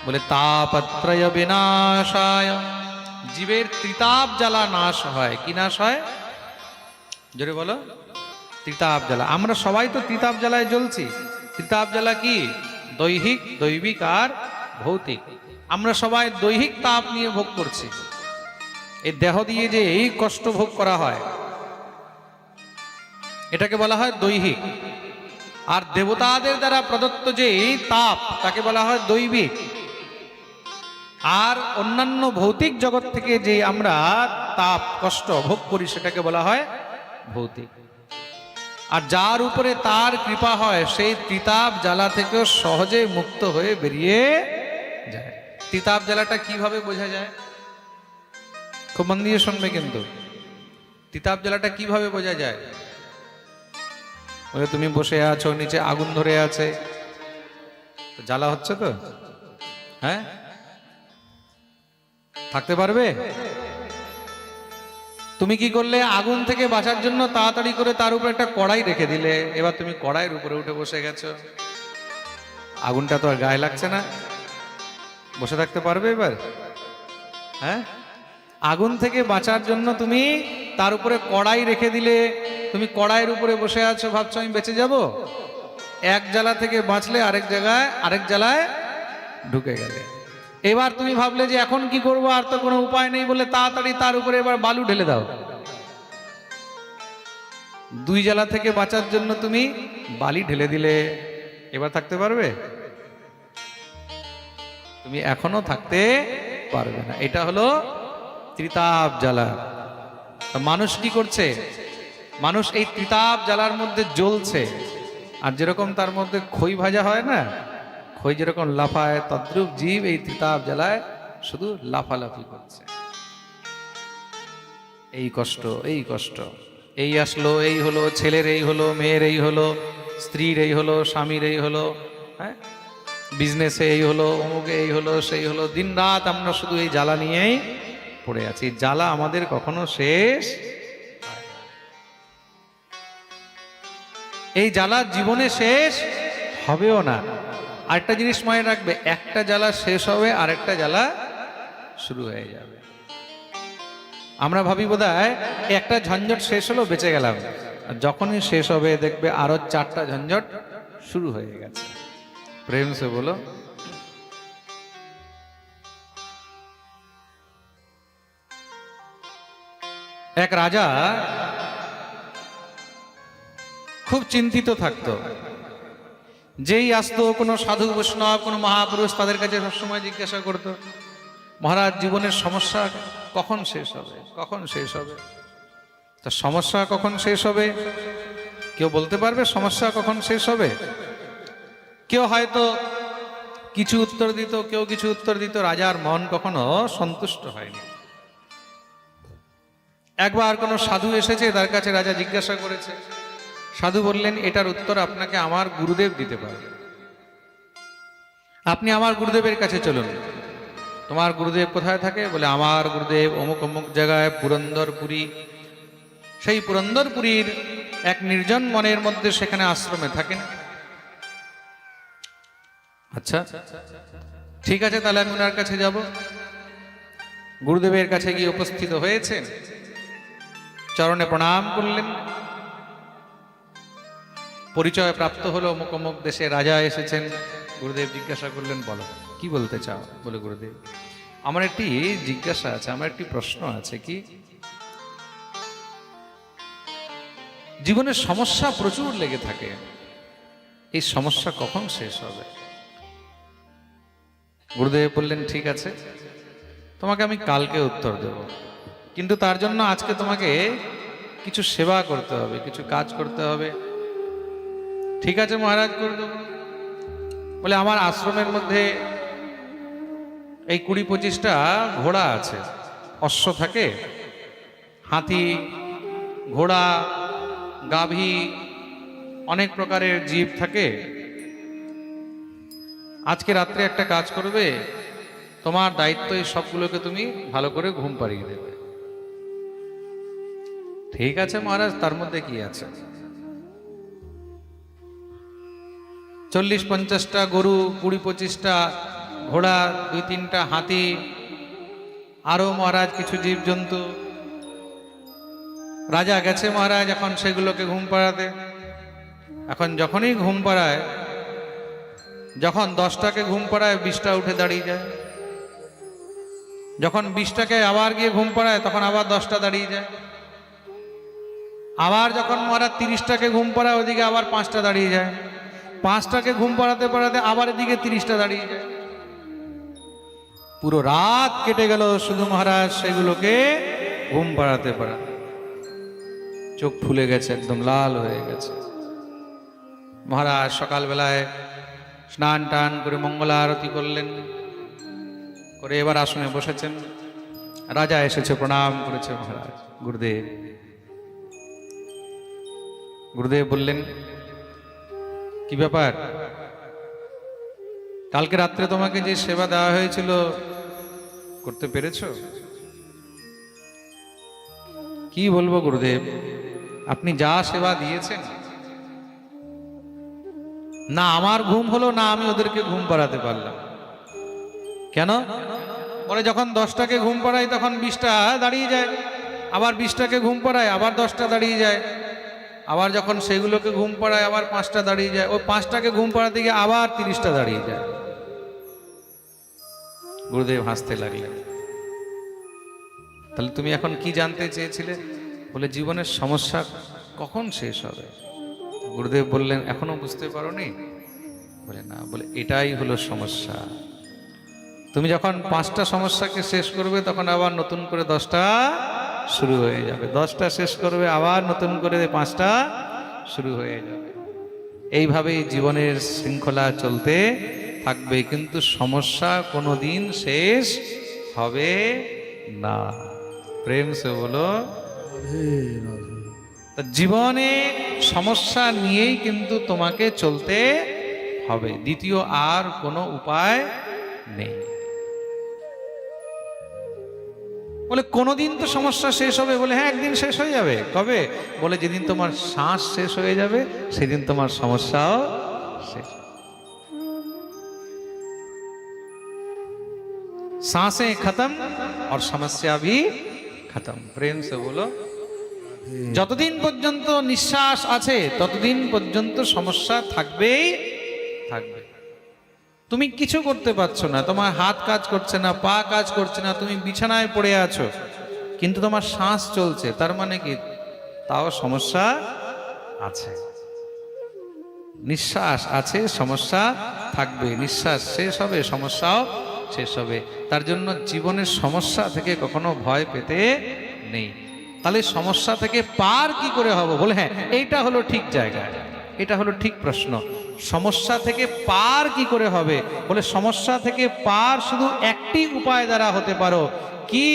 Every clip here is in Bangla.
বলে তাপত্রয় বিনাশায়, জীবের ত্রিতাপ জ্বালা নাশ হয়। কি নাশ হয়? জোরে বলো। ত্রিতাপ জ্বালা। আমরা সবাই তো ত্রিতাপ জ্বালায় জ্বলছি। ত্রিতাপ জ্বালা কি? দৈহিক, দৈবিক আর ভৌতিক। আমরা সবাই দৈহিক তাপ নিয়ে ভোগ করছি। এই দেহ দিয়ে যে এই কষ্ট ভোগ করা হয়, এটাকে বলা হয় দৈহিক। আর দেবতাদের দ্বারা প্রদত্ত যে এই তাপ, তাকে বলা হয় দৈবিক। আর অন্যান্য ভৌতিক জগৎ থেকে যে আমরা তাপ কষ্ট ভোগ করি, সেটাকে বলা হয় ভৌতিক। আর যার উপরে তার কৃপা হয়, সেই ত্রিতাপ জ্বালা থেকে সহজে মুক্ত হয়ে বেরিয়ে যায়। ত্রিতাপ জ্বালাটা কিভাবে বোঝা যায়? খুব মন দিয়ে শুনবে কিন্তু। ত্রিতাপ জ্বালাটা কিভাবে বোঝা যায়? বলে তুমি বসে আছো, নিচে আগুন ধরে আছে, জ্বালা হচ্ছে তো, হ্যাঁ? থাকতে পারবে? তুমি কি করলে? আগুন থেকে বাঁচার জন্য তাড়াতাড়ি করে তার উপরে একটা কড়াই রেখে দিলে। এবার তুমি কড়াইয়ের উপরে উঠে বসে গেছো, আগুনটা তো আর গায়ে লাগছে না। বসে থাকতে পারবে এবার? হ্যাঁ? আগুন থেকে বাঁচার জন্য তুমি তার উপরে কড়াই রেখে দিলে, তুমি কড়াইয়ের উপরে বসে আছো, ভাবছো আমি বেঁচে যাব। এক জ্বালা থেকে বাঁচলে আরেক জ্বালায় ঢুকে গেলে। এবার তুমি ভাবলে যে এখন কি করবো, আর তো কোনো উপায় নেই, বলে তাড়াতাড়ি তার উপরে এবার বালু ঢেলে দাও। দুই জ্বালা থেকে বাঁচার জন্য তুমি বালি ঢেলে দিলে। এবার থাকতে পারবে? তুমি এখনো থাকতে পারবে না। এটা হলো ত্রিতাপ জ্বালা। মানুষ কি করছে? মানুষ এই ত্রিতাপ জ্বালার মধ্যে জ্বলছে। আর যেরকম তার মধ্যে খই ভাজা হয় না, খই যেরকম লাফায়, তদ্রূপ জীব এই ত্রিতাপ জ্বালায় শুধু লাফালাফি করছে। এই কষ্ট, এই কষ্ট, এই আসলো, এই হলো, ছেলের এই হলো, মেয়ের এই হলো, স্ত্রীর এই হলো, স্বামীর এই হলো, হ্যাঁ, বিজনেসে এই হলো, অমুকে এই হলো, সেই হলো। দিন রাত আমরা শুধু এই জ্বালা নিয়েই পড়ে আছি। জ্বালা আমাদের কখনো শেষ, এই জ্বালা জীবনে শেষ হবেও না। আরেকটা জিনিস মনে রাখবে, একটা জ্বালা শেষ হবে, আরেকটা জ্বালা শুরু হয়ে যাবে। আমরা ভাবি বোধহয় একটা ঝঞ্ঝট শেষ হলো, বেঁচে গেলাম। আর যখনই শেষ হবে দেখবে আরো 4টা ঝঞ্ঝট শুরু হয়ে গেছে। প্রেম সে বলো। এক রাজা খুব চিন্তিত থাকতো। যেই আসতো কোনো সাধু বৈষ্ণব, কোনো মহাপুরুষ, তাদের কাছে সবসময় জিজ্ঞাসা করতো, মহারাজ জীবনের সমস্যা কখন শেষ হবে, কখন শেষ হবে? তা সমস্যা কখন শেষ হবে কেউ বলতে পারবে? সমস্যা কখন শেষ হবে? কেউ হয়তো কিছু উত্তর দিত, কেউ কিছু উত্তর দিত। রাজার মন কখনো সন্তুষ্ট হয়নি। একবার কোনো সাধু এসেছে, তার কাছে রাজা জিজ্ঞাসা করেছে। সাধু বললেন, এটার উত্তর আপনাকে আমার গুরুদেব দিতে পারবে। আপনি আমার গুরুদেবের কাছে চলুন। তোমার গুরুদেব কোথায় থাকে? বলে আমার গুরুদেব অমুক অমুক জায়গায়, পুরন্দরপুরী। সেই পুরন্দরপুরীর এক নির্জন মনের মধ্যে সেখানে আশ্রমে থাকেন। আচ্ছা ঠিক আছে, তাহলে আমি ওনার কাছে যাব। গুরুদেবের কাছে গিয়ে উপস্থিত হয়েছেন, চরণে প্রণাম করলেন। পরিচয় প্রাপ্ত হলো, অমুক অমুক দেশে রাজা এসেছেন। গুরুদেব জিজ্ঞাসা করলেন, বলো কি বলতে চাও? বলে, গুরুদেব আমার একটি জিজ্ঞাসা আছে, আমার একটি প্রশ্ন আছে। কি? জীবনের সমস্যা প্রচুর লেগে থাকে, এই সমস্যা কখন শেষ হবে? গুরুদেব বললেন, ঠিক আছে, তোমাকে আমি কালকে উত্তর দেব, কিন্তু তার জন্য আজকে তোমাকে কিছু সেবা করতে হবে, কিছু কাজ করতে হবে। ঠিক আছে মহারাজ, করে দেব। বলে, আমার আশ্রমের মধ্যে এই 20-25টা ঘোড়া আছে, অশ্ব থাকে, হাতি, ঘোড়া, গাভী, অনেক প্রকারের জীব থাকে। আজকে রাত্রে একটা কাজ করবে, তোমার দায়িত্ব এই সবগুলোকে তুমি ভালো করে ঘুম পাড়িয়ে দেবে। ঠিক আছে মহারাজ, তার মধ্যে কি আছে? 40-50টা গরু, 20-25টা ঘোড়া, 2-3টা হাতি, আরো মহারাজ কিছু জীবজন্তু। রাজা গেছে মহারাজ এখন সেগুলোকে ঘুম পাড়াতে। এখন যখনই ঘুম পাড়ায়, যখন 10টাকে ঘুম পাড়ায় 20টা উঠে দাঁড়িয়ে যায়, যখন 20টাকে আবার গিয়ে ঘুম পাড়ায় তখন আবার 10টা দাঁড়িয়ে যায়, আবার যখন মহারাজ 30টাকে ঘুম পাড়ায় ওদিকে আবার 5টা দাঁড়িয়ে যায়, 5টাকে ঘুম পাড়াতে পাড়াতে আবার এদিকে 30টা দাঁড়িয়ে যায়। পুরো রাত কেটে গেল শুধু মহারাজ সেগুলোকে ঘুম পাড়াতে পাড়াতে। চোখ ফুলে গেছে, একদম লাল হয়ে গেছে। মহারাজ সকালবেলায় স্নান টান করে মঙ্গলা আরতি করলেন, করে এবার আসনে বসেছেন। রাজা এসেছে, প্রণাম করেছে মহারাজ। গুরুদেব, গুরুদেব বললেন, কি ব্যাপার? কালকে রাত্রে তোমাকে যে সেবা দেওয়া হয়েছিল করতে পেরেছো? কি বলবো গুরুদেব, আপনি যা সেবা দিয়েছেন, না আমার ঘুম হলো, না আমি ওদেরকে ঘুম পাড়াতে পারলাম। কেন? বলে যখন 10টাকে ঘুম পাড়াই তখন 20টা দাঁড়িয়ে যায়, আবার 20টাকে ঘুম পাড়ায় আবার 10টা দাঁড়িয়ে যায়, আবার যখন সেগুলোকে ঘুম পাড়ায় আবার 5টা দাঁড়িয়ে যায়, ওই 5টাকে ঘুম পাড়াতে গিয়ে আবার 30টা দাঁড়িয়ে যায়। গুরুদেব হাসতে লাগলেন। তাহলে তুমি এখন কি জানতে চেয়েছিলে? বলে জীবনের সমস্যা কখন শেষ হবে। গুরুদেব বললেন, এখনো বুঝতে পারোনি? বলে না। বলে এটাই হলো সমস্যা। তুমি যখন 5টা সমস্যাকে শেষ করবে তখন আবার নতুন করে 10টা শুরু হয়ে যাবে, 10টা শেষ করবে আবার নতুন করে 5টা শুরু হয়ে যাবে। এইভাবেই জীবনের শৃঙ্খলা চলতে থাকবে, কিন্তু সমস্যা কোনোদিন শেষ হবে না। প্রেম সে বলো। জীবনে সমস্যা নিয়েই কিন্তু তোমাকে চলতে হবে, দ্বিতীয় আর কোনো উপায় নেই। বলে কোনোদিন তো সমস্যা শেষ হবে। বলে হ্যাঁ, একদিন শেষ হয়ে যাবে। কবে? বলে যেদিন তোমার শ্বাস শেষ হয়ে যাবে সেদিন তোমার সমস্যাও শেষ। सांसें खत्म और समस्या भी खत्म। प्रेम से बोलो। যতদিন পর্যন্ত নিঃশ্বাস আছে ততদিন পর্যন্ত সমস্যা থাকবেই থাকবে। তুমি কিছু করতে পারছো না, তোমার হাত কাজ করছে না, পা কাজ করছে না, তুমি বিছানায় পড়ে আছো, কিন্তু তোমার শ্বাস চলছে, তার মানে কি? তাও সমস্যা আছে। নিঃশ্বাস আছে, সমস্যা থাকবে। নিঃশ্বাস শেষ হবে, সমস্যাও শেষ হবে। তার জন্য জীবনের সমস্যা থেকে কখনো ভয় পেতে নেই। তাহলে সমস্যা থেকে পার কি করে হব? বলে হ্যাঁ, এইটা হলো ঠিক জায়গায়, এটা হলো ঠিক প্রশ্ন। সমস্যা থেকে পার কি করে হবে? বলে সমস্যা থেকে পার শুধু একটি উপায় দ্বারা হতে পারো। কি?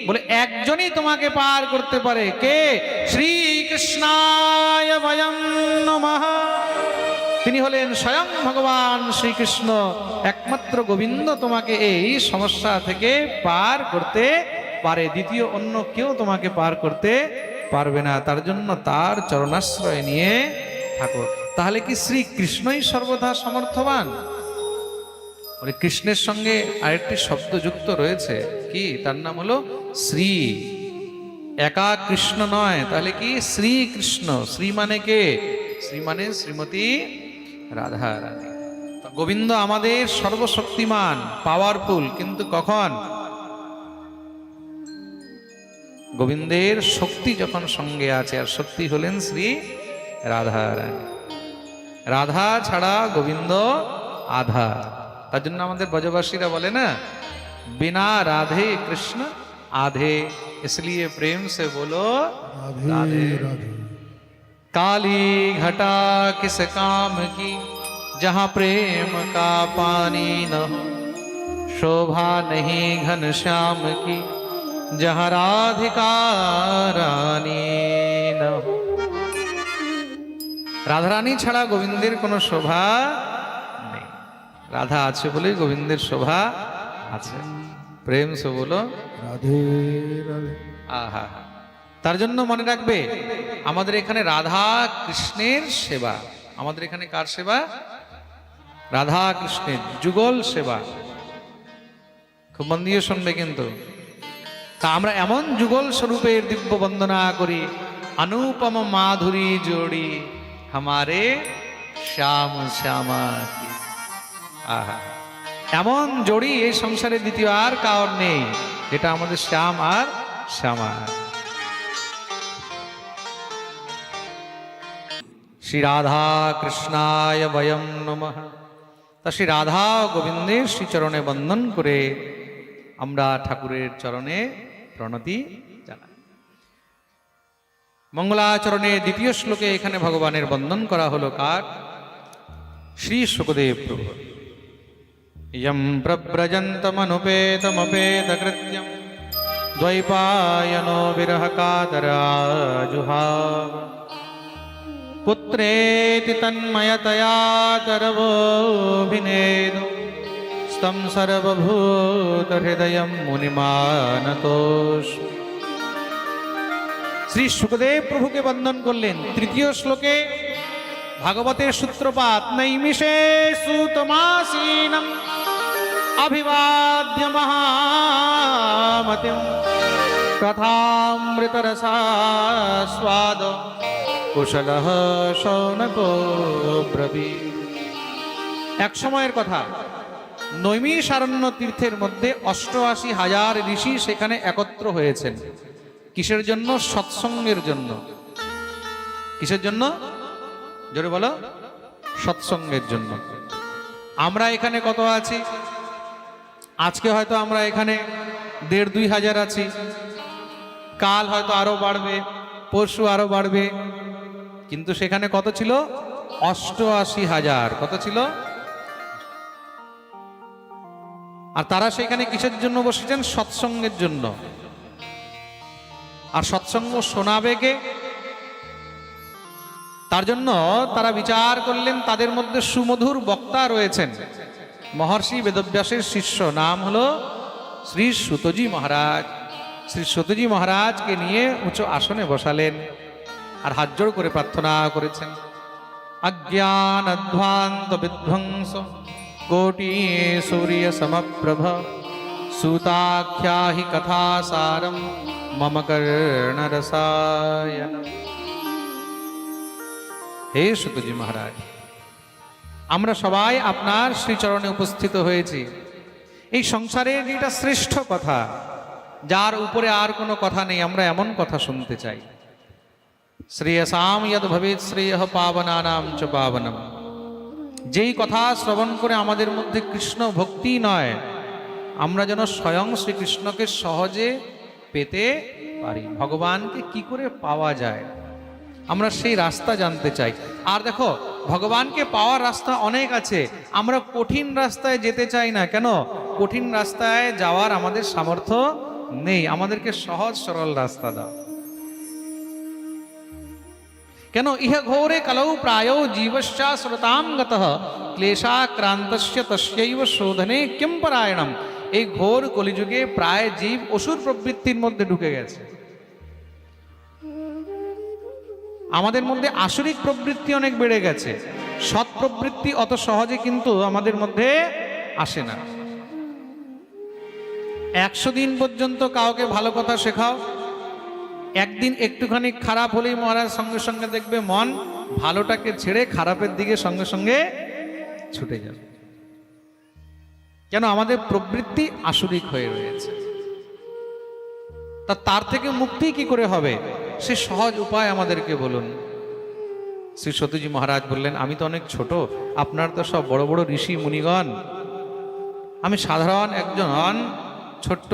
বলে একজনই তোমাকে পার করতে পারে। কে? শ্রীকৃষ্ণায় বয়ং নমঃ। তিনি হলেন স্বয়ং ভগবান শ্রীকৃষ্ণ। একমাত্র গোবিন্দ তোমাকে এই সমস্যা থেকে পার করতে পারে, দ্বিতীয় অন্য কেউ তোমাকে পার করতে পারবে না। তার জন্য তার চরণাশ্রয় নিয়ে থাকো। তাহলে কি শ্রীকৃষ্ণই সর্বদা সমর্থবান? বলে কৃষ্ণের সঙ্গে আরেকটি শব্দ যুক্ত রয়েছে। কি? তার নাম হলো শ্রী। একা কৃষ্ণ নয়, তাহলে কি? শ্রীকৃষ্ণ। শ্রী মানে কে? শ্রী মানে শ্রীমতী রাধা রানী। গোবিন্দ আমাদের সর্বশক্তিমান, পাওয়ারফুল, কিন্তু কখন? গোবিন্দের শক্তি যখন সঙ্গে আছে, আর শক্তি হলেন শ্রী রাধা রানী। রাধা ছাড়া গোবিন্দ আধা। তার জন্য আমাদের ব্রজবাসীরা বলে না, বিনা রাধে কৃষ্ণ आधे, इसलिए प्रेम से बोलो राधे राधे। काली घटा किस काम की, जहाँ प्रेम का पानी न हो। शोभा नहीं घनश्याम की, जहाँ राधिका रानी न हो। राधा रानी छाड़ा गोविंदेर कोनो शोभा नहीं। राधा आछे बोले गोविंदेर शोभा आछे। प्रेम से बोलो राधे राधे। आहा, তার জন্য মনে রাখবে আমাদের এখানে রাধা কৃষ্ণের সেবা। আমাদের এখানে কার সেবা? রাধা কৃষ্ণের যুগল সেবা। খুব মন দিয়ে শুনবে কিন্তু। তা আমরা এমন যুগল স্বরূপের দিব্য বন্দনা করি, অনুপম মাধুরী জোড়ি হামারে শ্যাম শ্যামা কি। আহা, এমন জড়ি এই সংসারে দ্বিতীয় আর কার নেই, যেটা আমাদের শ্যাম আর শ্যামা। শ্রী রাধা কৃষ্ণায় বয়ম নমঃ। তা শ্রী রাধা গোবিন্দের শ্রীচরণে বন্দন করে আমরা ঠাকুরের চরণে প্রণতি জানাই। মঙ্গলাচরণে দ্বিতীয় শ্লোকে এখানে ভগবানের বন্দন করা হলো কার? শ্রী শুকদেব প্রভু। ইয়ং প্রব্রজন্তমনুপেতমপেতকৃত্যং দ্বৈপায়নো বিরহ কাতরাজুহাব পুত্রেতি তন্ময়তয়া করবোভিনেদু স্তম সর্বভূত হৃদয়ম মুনিমানতোস্মি। শ্রী সুখদেব প্রভুকে বন্দন করলেন। তৃতীয় শ্লোকে ভাগবতের সূত্রপাত, নৈমিষে সুতমাসীনম অভিবাদ্য মহামতিম তথামৃতরসাস্বাদ কুশলঃ শৌনকো ব্রবীৎ। এক সময়ের কথা, নৈমিষারণ্য তীর্থের মধ্যে ৮৮,০০০ ঋষি সেখানে একত্র হয়েছেন। কিসের জন্য? সৎসঙ্গের জন্য। কিসের জন্য? জোরে বলো। সৎসঙ্গের জন্য। আমরা এখানে কত আছি? আজকে হয়তো আমরা এখানে ১,৫০০ আছি, কাল হয়তো আরো বাড়বে, পরশু আরো বাড়বে। কিন্তু সেখানে কত ছিল? ৮৮,০০০। কত ছিল? আর তারা সেখানে কিসের জন্য বসেছেন? সৎসঙ্গের জন্য। আর সৎসঙ্গ শোনাবে কে? তার জন্য তারা বিচার করলেন, তাদের মধ্যে সুমধুর বক্তা রয়েছেন। মহর্ষি বেদব্যাসের শিষ্য, নাম হলো শ্রী সুতজি মহারাজ। শ্রী সুতজি মহারাজকে নিয়ে উঁচু আসনে বসালেন আর হাত জোড় করে প্রার্থনা করেছেন। অজ্ঞান অধ্বান্ত বিধ্বংস কোটি সূর্য সমপ্রভ সুতাখ্যাহি কথা সারম মম কর্ণরসায়ন। হে সুতজি মহারাজ, আমরা সবাই আপনার শ্রীচরণে উপস্থিত হয়েছি। এই সংসারের যেটা শ্রেষ্ঠ কথা, যার উপরে আর কোনো কথা নেই, আমরা এমন কথা শুনতে চাই। শ্রেয়সাম যদ ভবেৎ শ্রেয়ঃ পাবনানাম চ পাবনম। যেই কথা শ্রবণ করে আমাদের মধ্যে কৃষ্ণ ভক্তি নয়, আমরা যেন স্বয়ং শ্রীকৃষ্ণকে সহজে পেতে পারি। ভগবানকে কি করে পাওয়া যায়, আমরা সেই রাস্তা জানতে চাই। আর দেখো, ভগবানকে পাওয়ার রাস্তা অনেক আছে, আমরা কঠিন রাস্তায় যেতে চাই না। কেন? কঠিন রাস্তায় যাওয়ার আমাদের সামর্থ্য নেই। আমাদেরকে সহজ সরল রাস্তা দাও। কেন? ইহ ঘোরে কলৌ প্রায়ৌ জীবশ্চা শ্রুতাম গতঃ ক্লেশাক্রান্তস্য তস্যৈব শোধনে কিম পরায়ণম। এই ঘোর কলিযুগে প্রায় জীব অসুর প্রবৃত্তির মধ্যে ঢুকে গেছে। আমাদের মধ্যে আসরিক প্রবৃত্তি অনেক বেড়ে গেছে, সৎ প্রবৃত্তি অত সহজে কিন্তু আমাদের মধ্যে আসে না। ১০০ দিন পর্যন্ত কাউকে ভালো কথা শেখাও, একদিন একটুখানি খারাপ হলেই মহারাজ সঙ্গে সঙ্গে দেখবে মন ভালোটাকে ছেড়ে খারাপের দিকে সঙ্গে সঙ্গে ছুটে যাবে। কেন? আমাদের প্রবৃত্তি আসরিক হয়ে রয়েছে। তার থেকে মুক্তি কি করে হবে? সে সহজ উপায় আমাদেরকে বলুন। শ্রী সত্যজি মহারাজ বললেন, আমি তো অনেক ছোট, আপনার তো সব বড় বড় ঋষি মুনিগণ, আমি সাধারণ একজন ছোট্ট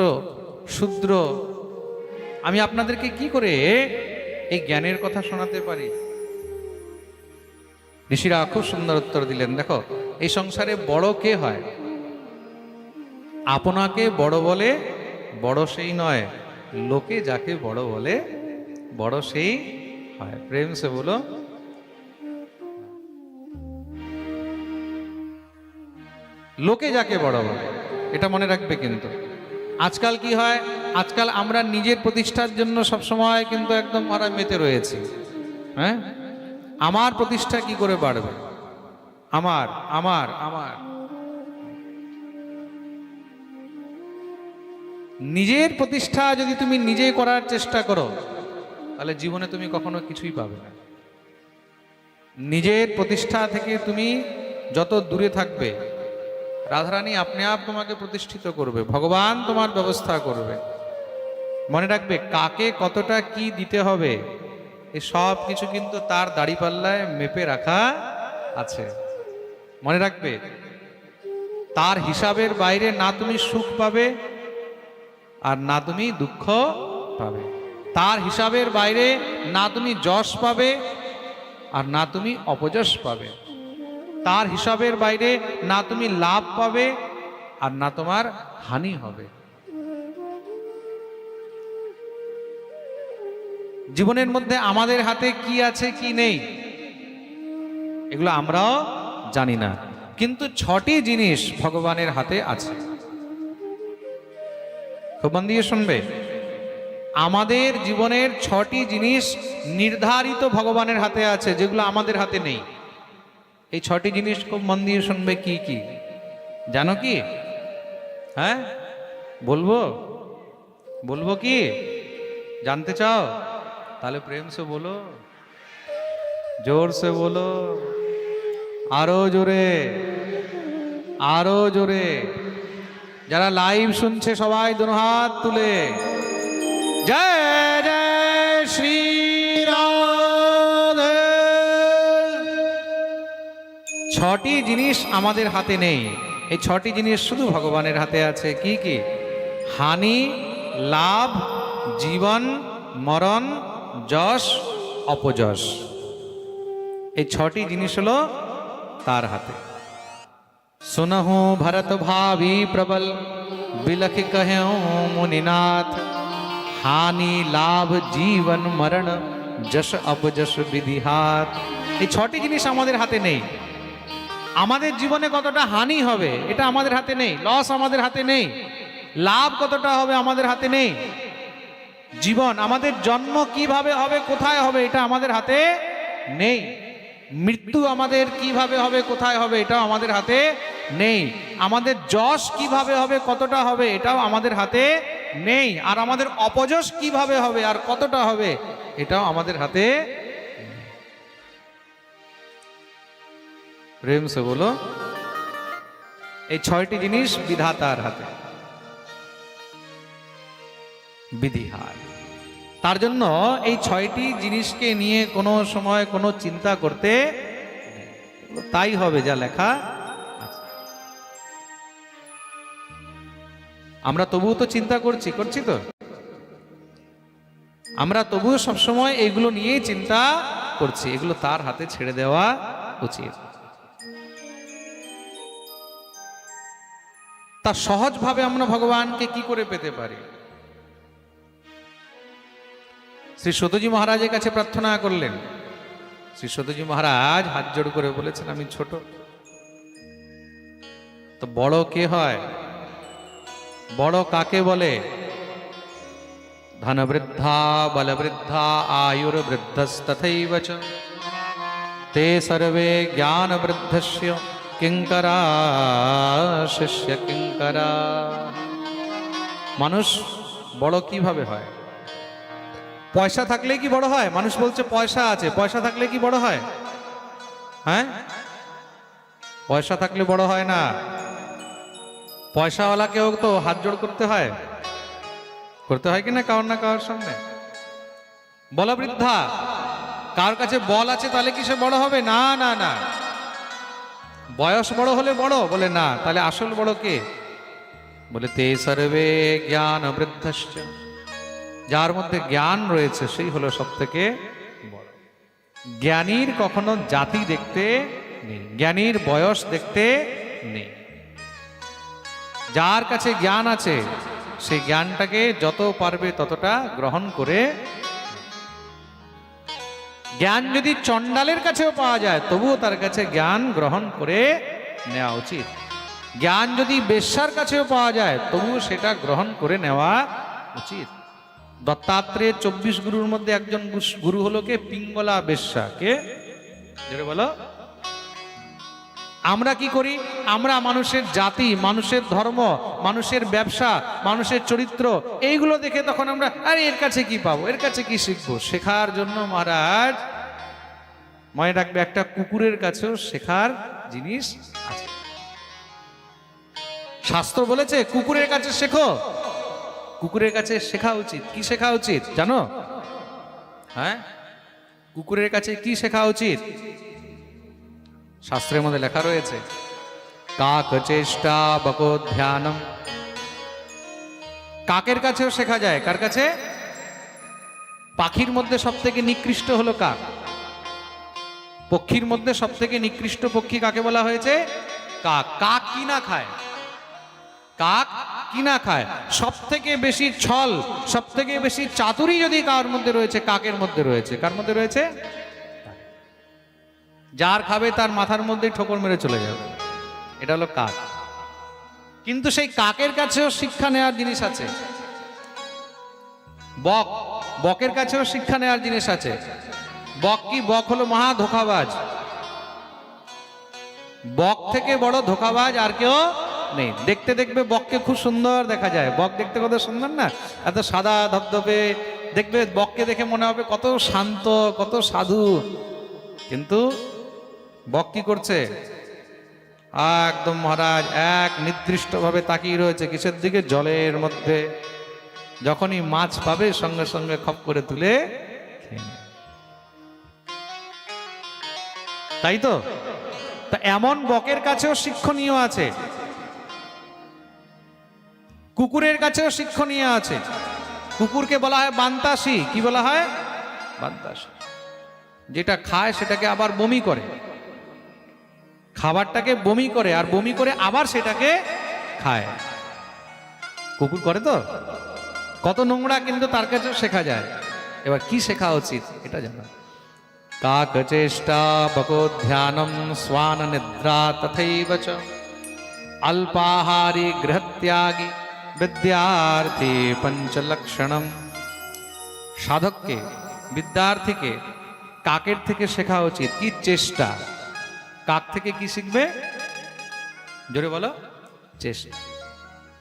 শূদ্র, আমি আপনাদেরকে কি করে এই জ্ঞানের কথা শোনাতে পারি? ঋষিরা খুব সুন্দর উত্তর দিলেন, দেখো, এই সংসারে বড় কে হয়? আপনাকে বড় বলে বড় সেই নয়, লোকে যাকে বড় বলে বড় সেই হয়। প্রেম সে বলো। লোকে যাকে বড় বলে, এটা মনে রাখবে। কিন্তু আজকাল কি হয়? আজকাল আমরা নিজের প্রতিষ্ঠার জন্য সবসময় কিন্তু একদম আমরা মেতে রয়েছি। হ্যাঁ, আমার প্রতিষ্ঠা কি করে বাড়বে? আমার আমার আমার নিজের প্রতিষ্ঠা যদি তুমি নিজে করার চেষ্টা করো, তাহলে জীবনে তুমি কখনো কিছুই পাবে না। নিজের প্রতিষ্ঠা থেকে তুমি যত দূরে থাকবে, রাধারানী আপনি আপ তোমাকে প্রতিষ্ঠিত করবে, ভগবান তোমার ব্যবস্থা করবে। মনে রাখবে, কাকে কতটা কি দিতে হবে এই সব কিছু কিন্তু তার দাড়িপাল্লায় মেপে রাখা আছে। মনে রাখবে, তার হিসাবের বাইরে না তুমি সুখ পাবে আর না তুমি দুঃখ পাবে। তার হিসাবের বাইরে না তুমি যশ পাবে আর না তুমি অপযশ পাবে। তার হিসাবের বাইরে না তুমি লাভ পাবে আর না তোমার হানি হবে। জীবনের মধ্যে আমাদের হাতে কি আছে কি নেই এগুলো আমরাও জানি না, কিন্তু 6টি জিনিস ভগবানের হাতে আছে। খুব মন দিয়ে শুনবে, আমাদের জীবনের 6টি জিনিস নির্ধারিত ভগবানের হাতে আছে, যেগুলো আমাদের হাতে নেই। এই 6টি জিনিস খুব মন দিয়ে শুনবে। কি কি জানো কি? হ্যাঁ, বলবো বলবো কি? জানতে চাও? তাহলে প্রেম সে বলো, জোর সে বলো, আরো জোরে, আরো জোরে। যারা লাইভ শুনছে সবাই দুনো হাত তুলে জয় জয় শ্রী রাধে। 6টি জিনিস আমাদের হাতে নেই, এই 6টি জিনিস শুধু ভগবানের হাতে আছে। কি কি? হানি, লাভ, জীবন, মরণ, যশ, অপযশ। এই 6টি জিনিস হলো তার হাতে। सुनहु भरत भावी प्रबल, बिलख कह्यो मुनिनाथ, हानि लाभ जीवन मरण, যশ অপযশ বিধি হাত। এই 6টি জিনিস আমাদের হাতে নেই। আমাদের জীবনে কতটা হানি হবে এটা আমাদের হাতে নেই, লস আমাদের হাতে নেই। লাভ কতটা হবে আমাদের হাতে নেই। জীবন, আমাদের জন্ম কিভাবে হবে, কোথায় হবে, এটা আমাদের হাতে নেই। মৃত্যু আমাদের কিভাবে হবে, কোথায় হবে, এটাও আমাদের হাতে নেই। আমাদের যশ কিভাবে হবে, কতটা হবে, এটাও আমাদের হাতে নেই। আর আমাদের অপযশ কিভাবে হবে আর কতটা হবে, এটাও আমাদের হাতে। প্রেম সে বলো, এই 6টি জিনিস বিধাতার হাতে, বিধিহার। তার জন্য এই 6টি জিনিসকে নিয়ে কোনো সময় কোনো চিন্তা করতে, তাই হবে যা লেখা আছে। আমরা তবুও তো চিন্তা করছি তো, আমরা তবুও সবসময় এগুলো নিয়েই চিন্তা করছি। এগুলো তার হাতে ছেড়ে দেওয়া উচিত। তা সহজভাবে আমরা ভগবানকে কি করে পেতে পারি? শ্রী সতজি মহারাজের কাছে প্রার্থনা করলেন। শ্রী সতজি মহারাজ হাত জোড় করে বলেছেন, আমি ছোট, তো বড় কে হয়? বড় কাকে বলে? ধন বৃদ্ধা, বল বৃদ্ধা, আয়ুর বৃদ্ধস্তথৈব চ, তে সর্বে জ্ঞান বৃদ্ধস্য কিঙ্করা শিষ্য কিঙ্করা। মানুষ বড় কিভাবে হয়? পয়সা থাকলে কি বড় হয়? মানুষ বলছে পয়সা আছে, পয়সা থাকলে কি বড় হয়? হ্যাঁ, পয়সা থাকলে বড় হয় না। পয়সাওয়ালাকেও তো হাত জোড় করতে হয়, করতে হয় কিনা কারোর না কারোর সামনে। বল বৃদ্ধা, কার কাছে বল আছে তাহলে কি সে বড় হবে? না না না। বয়স বড় হলে বড় বলে না, তাহলে আসল বড় কে? বলে তে সর্বে জ্ঞান বৃদ্ধশ্চ, যার মধ্যে জ্ঞান রয়েছে সেই হলো সব থেকে বড়। জ্ঞানীর কখনো জাতি দেখতে নেই, জ্ঞানীর বয়স দেখতে নেই। যার কাছে জ্ঞান আছে সেই জ্ঞানটাকে যত পারবে ততটা গ্রহণ করে। জ্ঞান যদি চণ্ডালের কাছেও পাওয়া যায় তবুও তার কাছে জ্ঞান গ্রহণ করে নেওয়া উচিত। জ্ঞান যদি বেশ্যার কাছেও পাওয়া যায় তবুও সেটা গ্রহণ করে নেওয়া উচিত। দত্তাত্রেয় 24 গুরুর মধ্যে একজন গুরু হলো কে? পিঙ্গলা বেশ্যা। কে? যেটা বলো, আমরা কি করি? আমরা মানুষের জাতি, মানুষের ধর্ম, মানুষের ব্যবসা, মানুষের চরিত্র এইগুলো দেখে তখন আমরা আরে এর কাছে কি পাবো, এর কাছে কি শিখবো। শেখার জন্য মহারাজ মনে রাখবে, একটা কুকুরের কাছেও শেখার জিনিস আছে। শাস্ত্র বলেছে কুকুরের কাছে শেখো। কুকুরের কাছে শেখা উচিত। কি শেখা উচিত জানো? হ্যাঁ, কুকুরের কাছে কি শেখা উচিত? শাস্ত্রের মধ্যে লেখা রয়েছে কাক চেষ্টা বকো ধ্যানম। কাকের কাছেও শেখা যায়। কার কাছে? পাখির মধ্যে সব থেকে নিকৃষ্ট হলো কাক। পক্ষীর মধ্যে সব থেকে নিকৃষ্ট পক্ষী কাকে বলা হয়েছে? কাক। কাক কি না খায়? কাক কি না খায়? সব থেকে বেশি ছল, সব থেকে বেশি চাতুরি যদি কার মধ্যে রয়েছে, কাকের মধ্যে রয়েছে। কার মধ্যে রয়েছে? যার খাবে তার মাথার মধ্যেই ঠোকর মেরে চলে যাবে। এটা হলো কাক। কিন্তু সেই কাকের কাছেও শিক্ষা নেওয়ার জিনিস আছে। বক, বকের কাছেও শিক্ষা নেওয়ার জিনিস আছে। বক কি? বক হলো মহা ধোঁকাবাজ। বক থেকে বড় ধোঁকাবাজ আর কেউ নেই। দেখতে দেখবে বককে খুব সুন্দর দেখা যায়। বক দেখতে কত সুন্দর না, এত সাদা ধবধবে। দেখবে বককে দেখে মনে হবে কত শান্ত, কত সাধু। কিন্তু বক কি করছে? একদম মহারাজ এক নির্দিষ্ট ভাবে তাকিয়ে রয়েছে কিসের দিকে? জলের মধ্যে। যখনই মাছ পাবে সঙ্গে সঙ্গে খপ করে তুলে খেয়ে নেয়। তাই তো? তা এমন বকের কাছেও শিক্ষণীয় আছে, কুকুরের কাছেও শিক্ষণীয় আছে। কুকুরকে বলা হয় বান্তাসী। কি বলা হয়? বান্তাসী। যেটা খায় সেটাকে আবার বমি করে, খাবারটাকে বমি করে, আর বমি করে আবার সেটাকে খায়। কুকুর করে তো, কত নোংরা, কিন্তু তার কাছেও শেখা যায়। এবার কি শেখা উচিত এটা জানো? কাক চেষ্টা বকো ধ্যানম শ্বান নিদ্রা তথৈব চ অল্পাহারী গৃহত্যাগী বিদ্যার্থী পঞ্চলক্ষণম। সাধককে, বিদ্যার্থীকে কাকের থেকে শেখা উচিত কি? চেষ্টা। কাক থেকে কি শিখবে? জোরে বলো। চেষ্টা।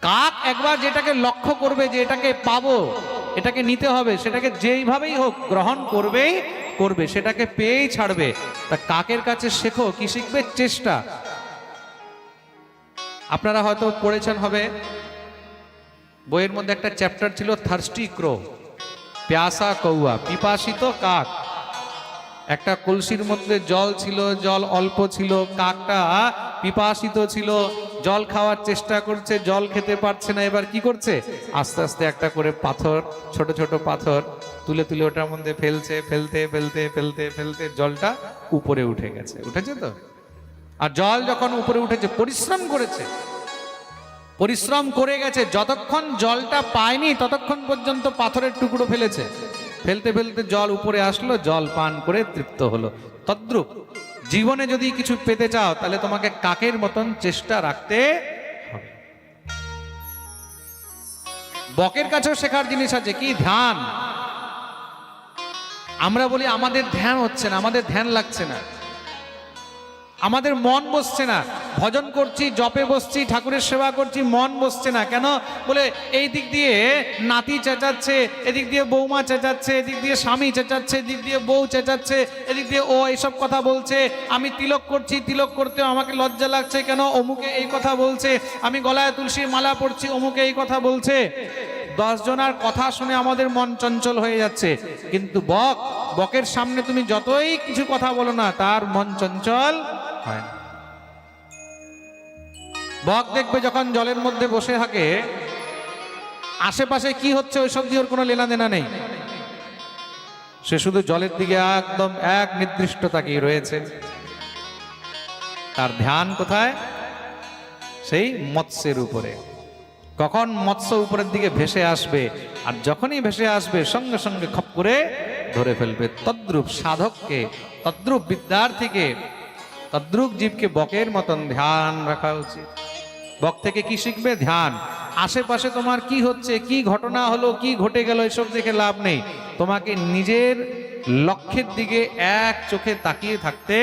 কাক একবার যেটাকে লক্ষ্য করবে, যে এটাকে পাবো, এটাকে নিতে হবে, সেটাকে যেইভাবেই হোক গ্রহণ করবেই করবে, সেটাকে পেয়েই ছাড়বে। তা কাকের কাছে শেখো কি শিখবে? চেষ্টা। আপনারা হয়তো পড়েছেন হবে, বইয়ের মধ্যে একটা চ্যাপ্টার ছিল থার্স্টি ক্রো, প্যাসা কৌয়া, পিপাসিত কাক। একটা কলসির মধ্যে জল ছিল, জল অল্প ছিল, কাকটা পিপাসিত ছিল, জল খাওয়ার চেষ্টা করছে, জল খেতে পারছে না। এবার কি করছে? আস্তে আস্তে একটা করে পাথর, ছোট ছোট পাথর তুলে তুলে ওটার মধ্যে ফেলছে। ফেলতে ফেলতে ফেলতে ফেলতে জলটা উপরে উঠে গেছে। উঠেছে তো? আর জল যখন উপরে উঠেছে, পরিশ্রম করেছে, পরিশ্রম করে গেছে, যতক্ষণ জলটা পায়নি ততক্ষণ পর্যন্ত পাথরের টুকরো ফেলেছে। ফেলতে ফেলতে জল উপরে আসলো, জল পান করে তৃপ্ত হলো। তদ্রূপ জীবনে যদি কিছু পেতে চাও তাহলে তোমাকে কাকের মতন চেষ্টা রাখতে হবে। বকের কাছেও শেখার জিনিস আছে কি? ধ্যান। আমরা বলি আমাদের ধ্যান হচ্ছে না, আমাদের ধ্যান লাগছে না, আমাদের মন বসছে না। ভজন করছি, জপে বসছি, ঠাকুরের সেবা করছি, মন বসছে না। কেন? বলে এই দিক দিয়ে নাতি চেঁচাচ্ছে, এদিক দিয়ে বৌমা চেঁচাচ্ছে, এদিক দিয়ে স্বামী চেঁচাচ্ছে, এদিক দিয়ে বউ চেঁচাচ্ছে, এদিক দিয়ে ও এইসব কথা বলছে। আমি তিলক করছি, তিলক করতেও আমাকে লজ্জা লাগছে। কেন? অমুকে এই কথা বলছে। আমি গলায় তুলসীর মালা পড়ছি, অমুকে এই কথা বলছে। 10 জনার কথা শুনে আমাদের মন চঞ্চল হয়ে যাচ্ছে। কিন্তু বকের সামনে তুমি যতই কিছু কথা বলো না, তার মন চঞ্চল হয় না। বক দেখবে যখন জলের মধ্যে বসে থাকে, আশেপাশে কি হচ্ছে ওইসব দিয়ে ওর কোনো লেনা দেনা নেই। সে শুধু জলের দিকে একদম এক নির্দিষ্ট তাকিয়ে রয়েছে। তার ধ্যান কোথায়? সেই মৎস্যের উপরে। কখন মৎস্য উপরের দিকে ভেসে আসবে, আর যখনই ভেসে আসবে সঙ্গে সঙ্গে খপ করে ধরে ফেলবে। তদ্রূপ সাধককে, তদ্রূপ বিদ্যার্থীকে, তদ্রূপ জীবকে বকের মতন ধ্যান রাখা উচিত। বক থেকে কি শিখবে? ধ্যান। আশেপাশে তোমার কি হচ্ছে, কি ঘটনা হলো, কি ঘটে গেল, এসব দেখে লাভ নেই। তোমাকে নিজের লক্ষ্যের দিকে এক চোখে তাকিয়ে থাকতে